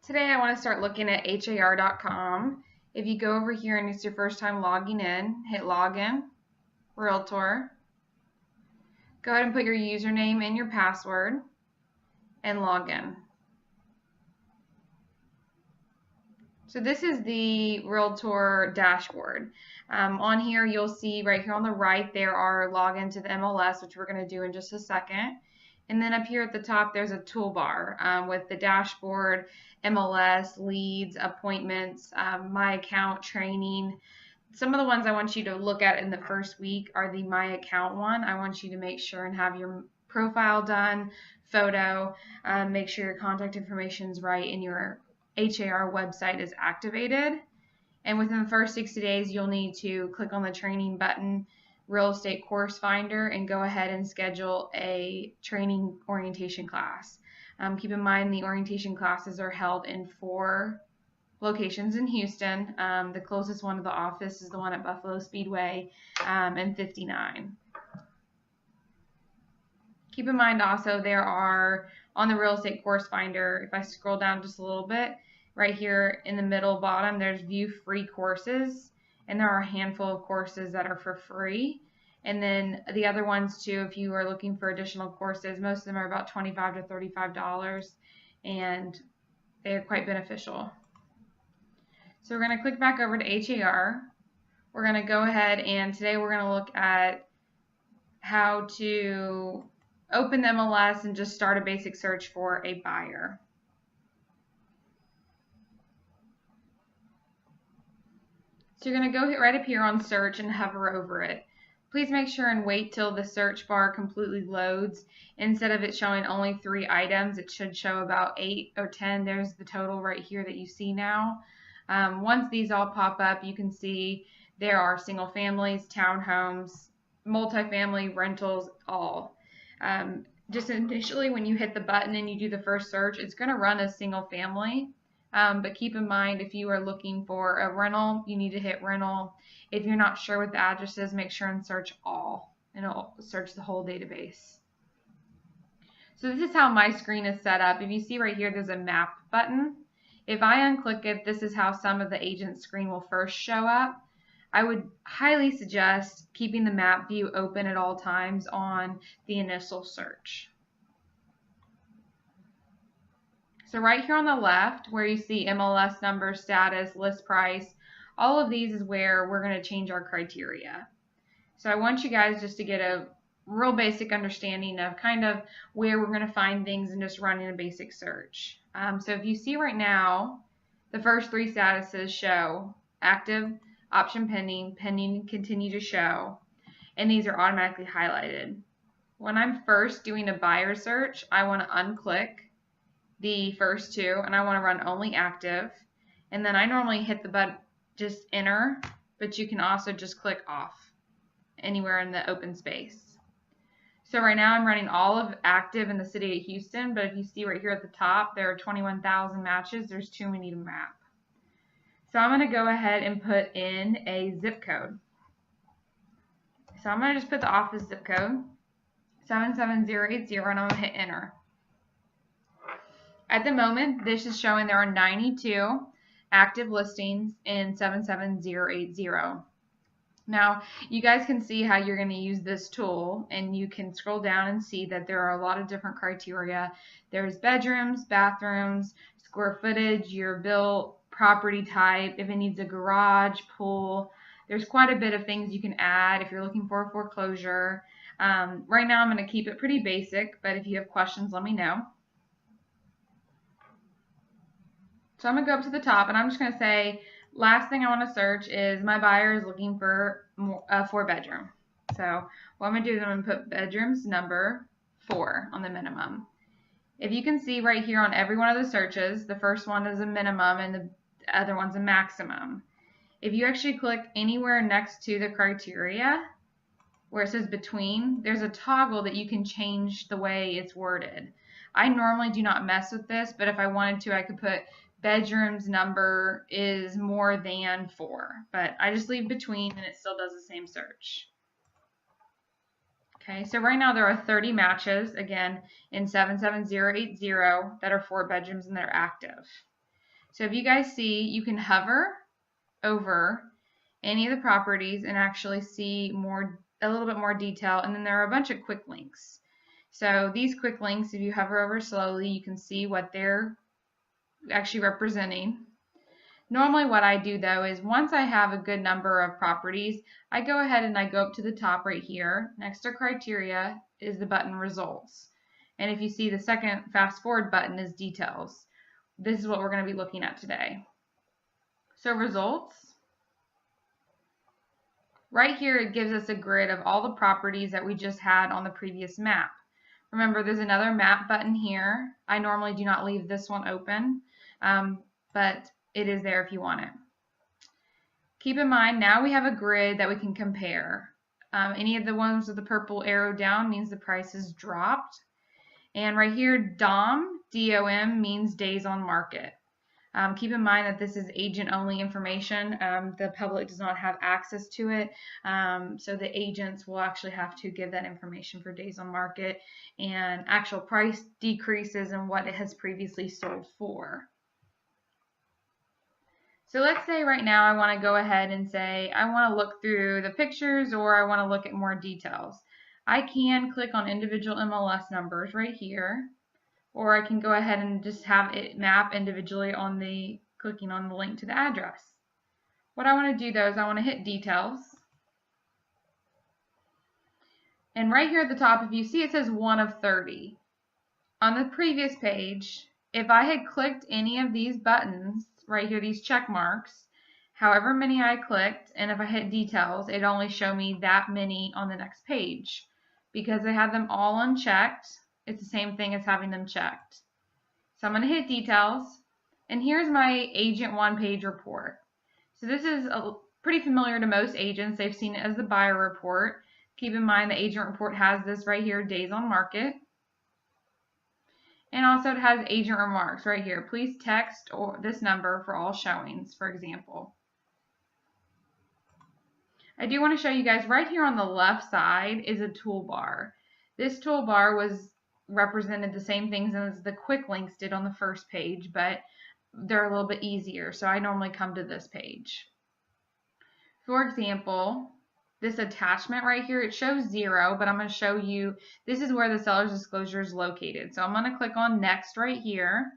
Today I want to start looking at HAR.com. If you go over here and it's your first time logging in, hit login, Realtor. Go ahead and put your username and your password and log in. So this is the Realtor dashboard. On here you'll see right here on the right there are login to the MLS, which we're going to do in just a second. And then up here at the top there's a toolbar with the dashboard, MLS, leads, appointments, my account, training. Some of the ones I want you to look at in the first week are the my account one. I want you to make sure and have your profile done, photo, make sure your contact information is right and your HAR website is activated. And within the first 60 days, you'll need to click on the training button, Real Estate Course Finder, and go ahead and schedule a training orientation class. Keep in mind the orientation classes are held in 4 locations in Houston. The closest one to the office is the one at Buffalo Speedway and 59. Keep in mind also there are, on the Real Estate Course Finder, if I scroll down just a little bit, right here in the middle bottom, there's view free courses, and there are a handful of courses that are for free. And then the other ones too, if you are looking for additional courses, most of them are about $25 to $35, and they are quite beneficial. So we're going to click back over to HAR. We're going to go ahead and today we're going to look at how to open the MLS and just start a basic search for a buyer. So you're going to go right up here on search and hover over it. Please make sure and wait till the search bar completely loads. Instead of it showing only 3 items, it should show about 8 or 10. There's the total right here that you see now. Once these all pop up, you can see there are single families, townhomes, multifamily, rentals, all. Just initially when you hit the button and you do the first search, it's going to run as single family. But keep in mind, if you are looking for a rental, you need to hit rental. If you're not sure what the address is, make sure and search all, and it'll search the whole database. So this is how my screen is set up. If you see right here, there's a map button. If I unclick it, this is how some of the agent's screen will first show up. I would highly suggest keeping the map view open at all times on the initial search. So right here on the left, where you see MLS number, status, list price, all of these is where we're going to change our criteria. So I want you guys just to get a real basic understanding of kind of where we're going to find things and just running a basic search. So if you see right now, the first 3 statuses show active, option pending, pending, continue to show, and these are automatically highlighted. When I'm first doing a buyer search, I want to unclick the first 2 and I want to run only active, and then I normally hit the button, just enter, but you can also just click off anywhere in the open space. So right now I'm running all of active in the city of Houston, but if you see right here at the top there are 21,000 matches. There's too many to map. So I'm going to go ahead and put in a zip code. So I'm going to just put the office zip code 77080 and I'm going to hit enter. At the moment, this is showing there are 92 active listings in 77080. Now, you guys can see how you're going to use this tool, and you can scroll down and see that there are a lot of different criteria. There's bedrooms, bathrooms, square footage, your built, property type, if it needs a garage, pool. There's quite a bit of things you can add if you're looking for a foreclosure. Right now, I'm going to keep it pretty basic, but if you have questions, let me know. So I'm going to go up to the top and I'm just going to say, last thing I want to search is my buyer is looking for a 4-bedroom. So what I'm going to do is I'm going to put bedrooms number 4 on the minimum. If you can see right here on every one of the searches, the first one is a minimum and the other one's a maximum. If you actually click anywhere next to the criteria where it says between, there's a toggle that you can change the way it's worded. I normally do not mess with this, but if I wanted to, I could put bedrooms number is more than 4, but I just leave between and it still does the same search. Okay, so right now there are 30 matches, again, in 77080 that are 4 bedrooms and they're active. So if you guys see, you can hover over any of the properties and actually see a little bit more detail, and then there are a bunch of quick links. So these quick links, if you hover over slowly, you can see what they're actually representing. Normally what I do though is once I have a good number of properties, I go ahead and I go up to the top right here. Next to criteria is the button results. And if you see, the second fast forward button is details. This is what we're going to be looking at today. So results. Right here it gives us a grid of all the properties that we just had on the previous map. Remember, there's another map button here. I normally do not leave this one open, but it is there if you want it. Keep in mind, now we have a grid that we can compare. Any of the ones with the purple arrow down means the price is dropped. And right here, DOM, D-O-M, means days on market. Keep in mind that this is agent-only information. The public does not have access to it, so the agents will actually have to give that information for days on market and actual price decreases and what it has previously sold for. So let's say right now I want to go ahead and say I want to look through the pictures, or I want to look at more details. I can click on individual MLS numbers right here, or I can go ahead and just have it map individually on clicking on the link to the address. What I want to do though is I want to hit details. And right here at the top, if you see, it says 1 of 30. On the previous page, if I had clicked any of these buttons right here, these check marks, however many I clicked, and if I hit details, it'd only show me that many on the next page. Because I had them all unchecked, it's the same thing as having them checked. So I'm going to hit details, and here's my agent one page report. So this is pretty familiar to most agents. They've seen it as the buyer report. Keep in mind the agent report has this right here, days on market. And also it has agent remarks right here. Please text this number for all showings, for example. I do want to show you guys right here on the left side is a toolbar. This toolbar was represented the same things as the quick links did on the first page, but they're a little bit easier. So I normally come to this page. For example, this attachment right here, it shows 0, but I'm going to show you this is where the seller's disclosure is located. So I'm going to click on next right here.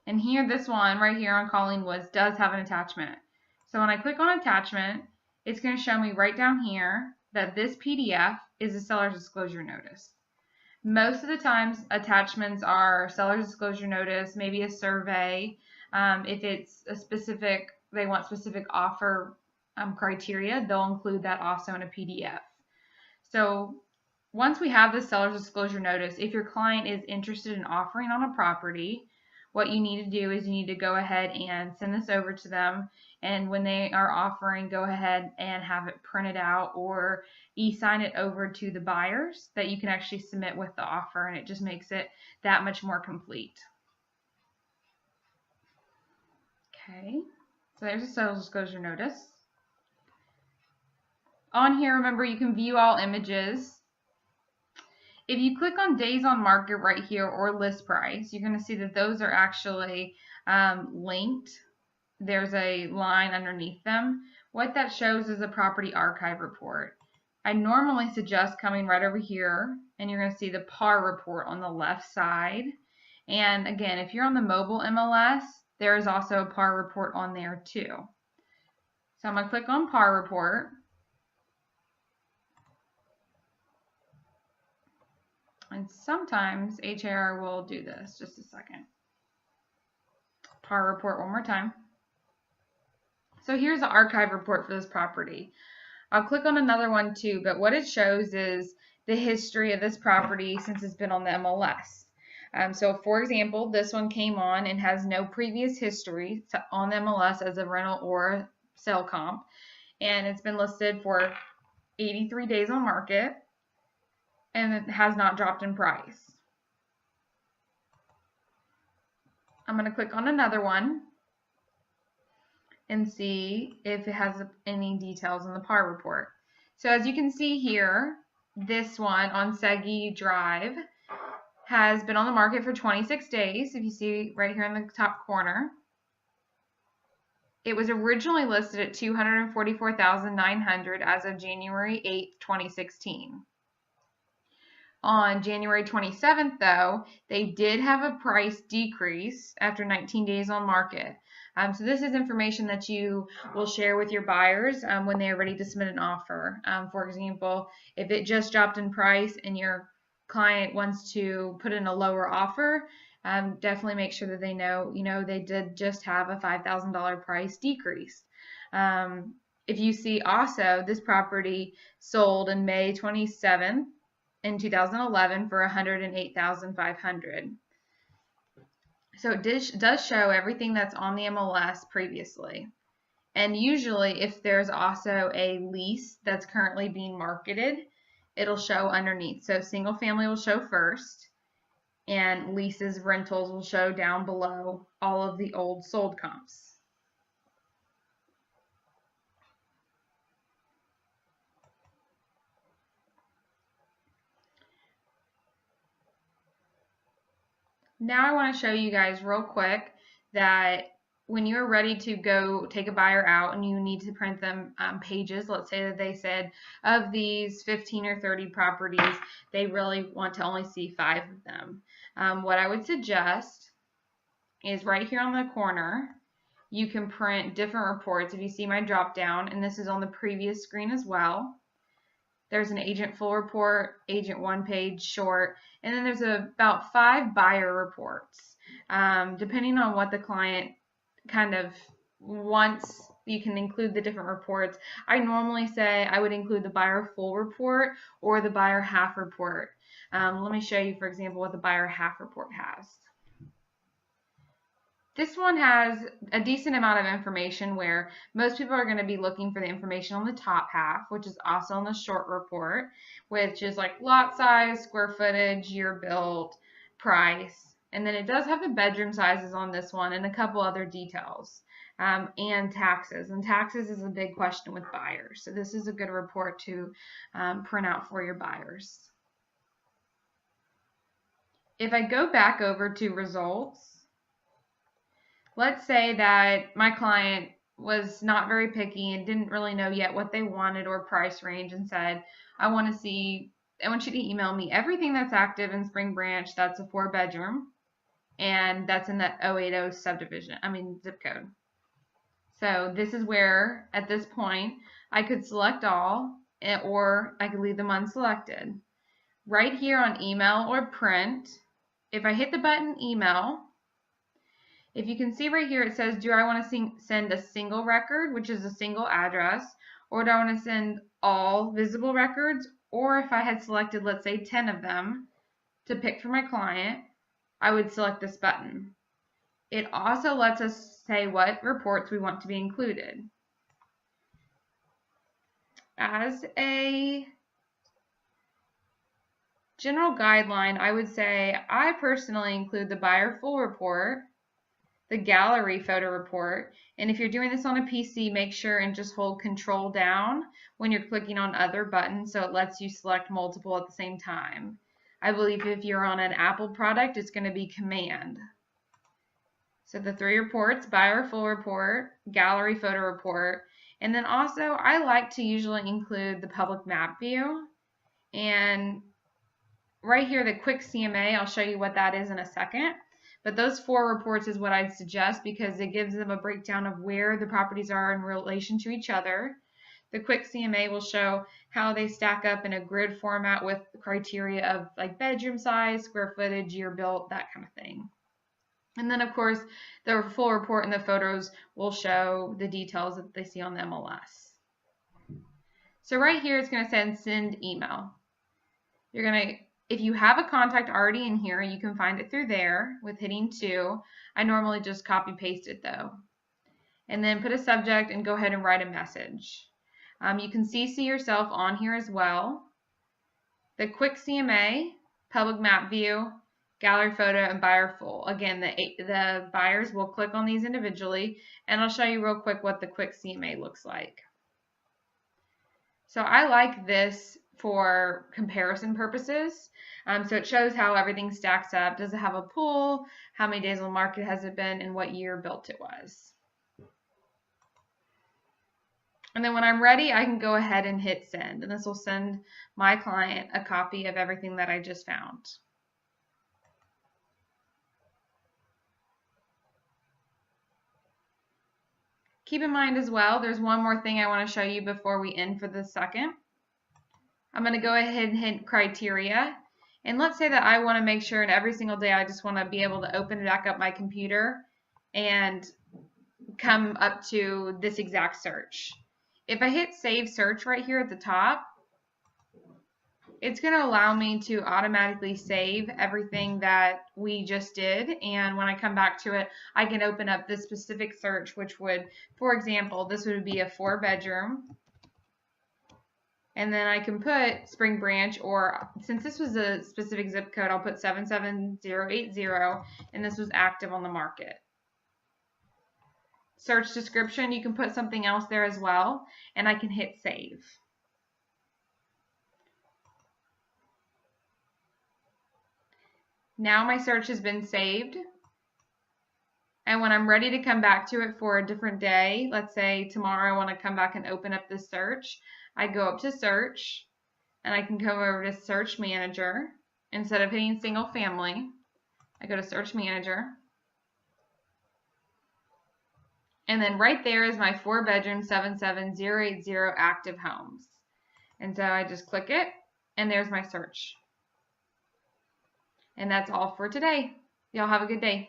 And here, this one right here on Calling Woods does have an attachment. So when I click on attachment, it's going to show me right down here that this PDF is a seller's disclosure notice. Most of the times attachments are seller's disclosure notice, maybe a survey. If it's a specific, they want specific offer criteria, they'll include that also in a PDF. So once we have the seller's disclosure notice, if your client is interested in offering on a property, what you need to do is you need to go ahead and send this over to them, and when they are offering, go ahead and have it printed out or e-sign it over to the buyers that you can actually submit with the offer, and it just makes it that much more complete. Okay, so there's a seller's disclosure notice. On here, remember, you can view all images. If you click on days on market right here or list price, you're going to see that those are actually linked. There's a line underneath them. What that shows is a property archive report. I normally suggest coming right over here, and you're going to see the PAR report on the left side. And again, if you're on the mobile MLS, there is also a PAR report on there too. So I'm going to click on PAR report. And sometimes HAR will do this. Just a second. PAR report one more time. So here's the archive report for this property. I'll click on another one too, but what it shows is the history of this property since it's been on the MLS. So for example, this one came on and has no previous history on the MLS as a rental or a sale comp, and it's been listed for 83 days on market, and it has not dropped in price. I'm going to click on another one and see if it has any details in the PAR report. So as you can see here, this one on Segi Drive, has been on the market for 26 days, if you see right here in the top corner. It was originally listed at $244,900 as of January 8th, 2016. On January 27th, though, they did have a price decrease after 19 days on market. So this is information that you will share with your buyers when they are ready to submit an offer. For example, if it just dropped in price and your client wants to put in a lower offer, definitely make sure that they know, they did just have a $5,000 price decrease. If you see also, this property sold in May 27th in 2011 for $108,500. So it does show everything that's on the MLS previously. And usually if there's also a lease that's currently being marketed, it'll show underneath. So single family will show first, and leases, rentals will show down below all of the old sold comps. Now I want to show you guys real quick that when you're ready to go take a buyer out and you need to print them pages, let's say that they said of these 15 or 30 properties, they really want to only see 5 of them. What I would suggest is right here on the corner, you can print different reports. If you see my drop down, and this is on the previous screen as well, there's an agent full report, agent one page short, and then there's about 5 buyer reports. Depending on what the client kind of wants, you can include the different reports. I normally say I would include the buyer full report or the buyer half report. Let me show you, for example, what the buyer half report has. This one has a decent amount of information where most people are going to be looking for the information on the top half, which is also on the short report, which is like lot size, square footage, year built, price. And then it does have the bedroom sizes on this one and a couple other details, and taxes. And taxes is a big question with buyers. So this is a good report to print out for your buyers. If I go back over to results, let's say that my client was not very picky and didn't really know yet what they wanted or price range and said, I want you to email me everything that's active in Spring Branch that's a 4-bedroom and that's in that 080 zip code. So this is where, at this point, I could select all or I could leave them unselected. Right here on email or print, if I hit the button email, if you can see right here, it says, do I want to send a single record, which is a single address, or do I want to send all visible records? Or if I had selected, let's say, 10 of them to pick for my client, I would select this button. It also lets us say what reports we want to be included. As a general guideline, I would say I personally include the buyer full report, the gallery photo report, and if you're doing this on a PC, make sure and just hold Control down when you're clicking on other buttons so it lets you select multiple at the same time. I believe if you're on an Apple product, it's going to be Command. So the 3 reports, buyer full report, gallery photo report, and then also I like to usually include the public map view. And right here, the quick CMA, I'll show you what that is in a second. But those 4 reports is what I'd suggest because it gives them a breakdown of where the properties are in relation to each other. The quick CMA will show how they stack up in a grid format with the criteria of like bedroom size, square footage, year built, that kind of thing. And then of course, the full report and the photos will show the details that they see on the MLS. So right here, it's going to send email. You're going to, if you have a contact already in here, you can find it through there with hitting 2. I normally just copy paste it though. And then put a subject and go ahead and write a message. You can CC yourself on here as well. The quick CMA, public map view, gallery photo, and buyer full. Again, the buyers will click on these individually, and I'll show you real quick what the quick CMA looks like. So I like this for comparison purposes. So it shows how everything stacks up. Does it have a pool? How many days on the market has it been? And what year built it was. And then when I'm ready, I can go ahead and hit send. And this will send my client a copy of everything that I just found. Keep in mind as well, there's one more thing I want to show you before we end for this second. I'm going to go ahead and hit criteria. And let's say that I want to make sure, and every single day I just want to be able to open back up my computer and come up to this exact search. If I hit save search right here at the top, it's going to allow me to automatically save everything that we just did. And when I come back to it, I can open up this specific search, which would, for example, this would be a 4-bedroom. And then I can put Spring Branch, or since this was a specific zip code, I'll put 77080, and this was active on the market. Search description, you can put something else there as well, and I can hit save. Now my search has been saved, and when I'm ready to come back to it for a different day, let's say tomorrow I want to come back and open up this search, I go up to search, and I can come over to search manager. Instead of hitting single family, I go to search manager, and then right there is my 4-bedroom 77080 active homes. And so I just click it, and there's my search. And that's all for today. Y'all have a good day.